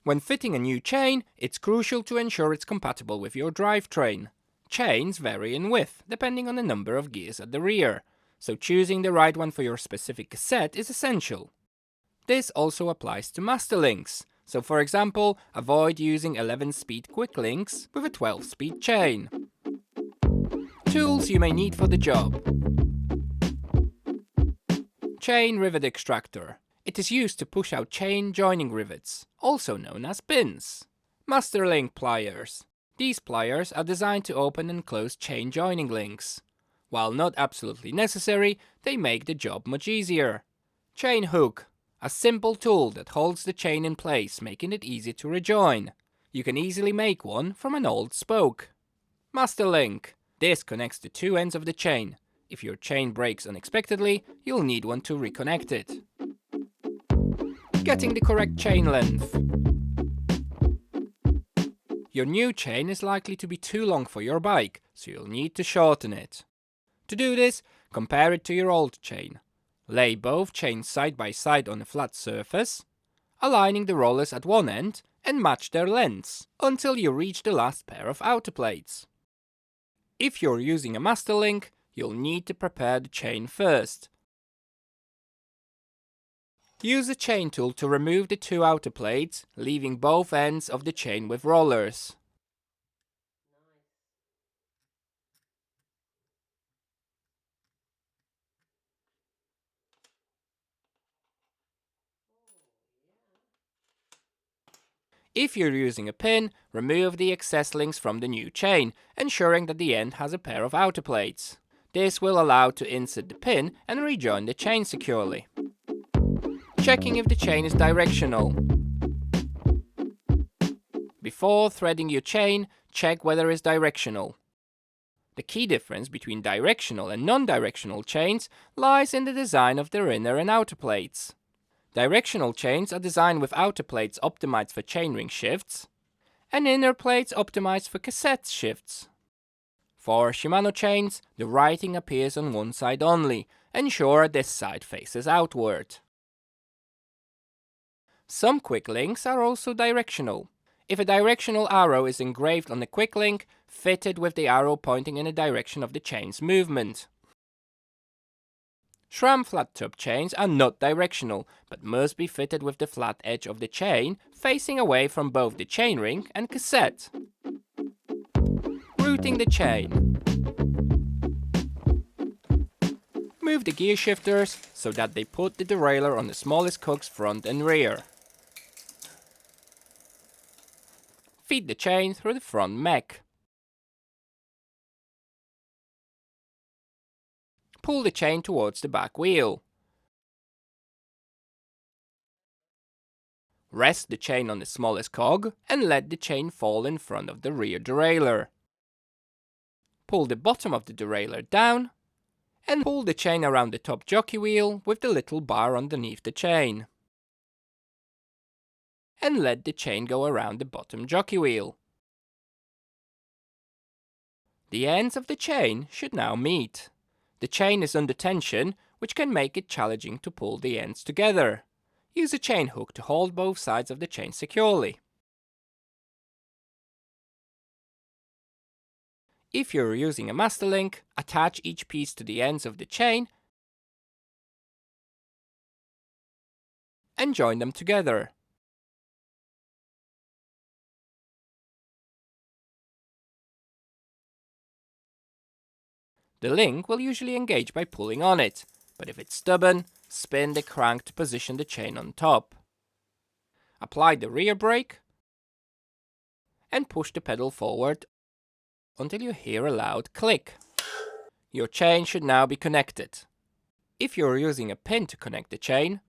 When fitting a new chain, it's crucial to ensure it's compatible with your drivetrain. Chains vary in width, depending on the number of gears at the rear, so choosing the right one for your specific cassette is essential. This also applies to master links, so for example, avoid using 11-speed quick links with a 12-speed chain. Tools you may need for the job. Chain rivet extractor. It is used to push out chain joining rivets, also known as pins. Master link pliers. These pliers are designed to open and close chain joining links. While not absolutely necessary, they make the job much easier. Chain hook. A simple tool that holds the chain in place, making it easy to rejoin. You can easily make one from an old spoke. Master link. This connects the two ends of the chain. If your chain breaks unexpectedly, you'll need one to reconnect it. Getting the correct chain length. Your new chain is likely to be too long for your bike, so you'll need to shorten it. To do this, compare it to your old chain. Lay both chains side by side on a flat surface, aligning the rollers at one end, and match their lengths until you reach the last pair of outer plates. If you're using a master link, you'll need to prepare the chain first. Use a chain tool to remove the two outer plates, leaving both ends of the chain with rollers. If you're using a pin, remove the excess links from the new chain, ensuring that the end has a pair of outer plates. This will allow to insert the pin and rejoin the chain securely. Checking if the chain is directional. Before threading your chain, check whether it's directional. The key difference between directional and non-directional chains lies in the design of their inner and outer plates. Directional chains are designed with outer plates optimized for chainring shifts, and inner plates optimized for cassette shifts. For Shimano chains, the writing appears on one side only, ensure this side faces outward. Some quick links are also directional. If a directional arrow is engraved on the quick link, fit it with the arrow pointing in the direction of the chain's movement. SRAM flat top chains are not directional, but must be fitted with the flat edge of the chain facing away from both the chainring and cassette. Routing the chain. Move the gear shifters so that they put the derailleur on the smallest cogs front and rear. Feed the chain through the front mech. Pull the chain towards the back wheel. Rest the chain on the smallest cog and let the chain fall in front of the rear derailleur. Pull the bottom of the derailleur down and pull the chain around the top jockey wheel with the little bar underneath the chain. And let the chain go around the bottom jockey wheel. The ends of the chain should now meet. The chain is under tension, which can make it challenging to pull the ends together. Use a chain hook to hold both sides of the chain securely. If you're using a master link, attach each piece to the ends of the chain and join them together. The link will usually engage by pulling on it, but if it's stubborn, spin the crank to position the chain on top. Apply the rear brake and push the pedal forward until you hear a loud click. Your chain should now be connected. If you're using a pin to connect the chain,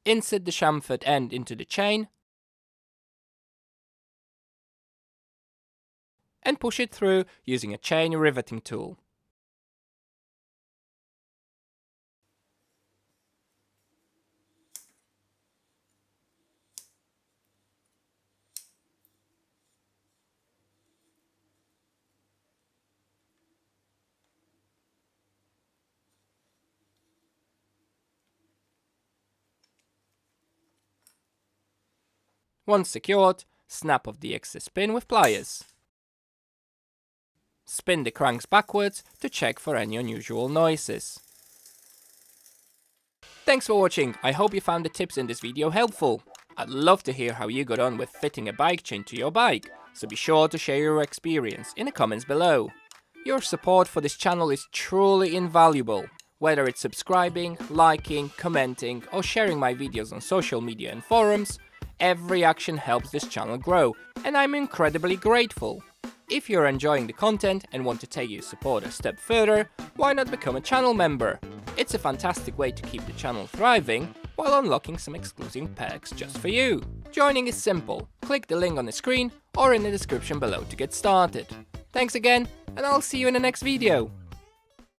insert the chamfered end into the chain and push it through using a chain riveting tool. Once secured, snap off the excess pin with pliers. Spin the cranks backwards to check for any unusual noises. Thanks for watching, I hope you found the tips in this video helpful. I'd love to hear how you got on with fitting a bike chain to your bike, so be sure to share your experience in the comments below. Your support for this channel is truly invaluable. Whether it's subscribing, liking, commenting, or sharing my videos on social media and forums, every action helps this channel grow, and I'm incredibly grateful. If you're enjoying the content and want to take your support a step further, why not become a channel member? It's a fantastic way to keep the channel thriving while unlocking some exclusive perks just for you. Joining is simple. Click the link on the screen or in the description below to get started. Thanks again, and I'll see you in the next video.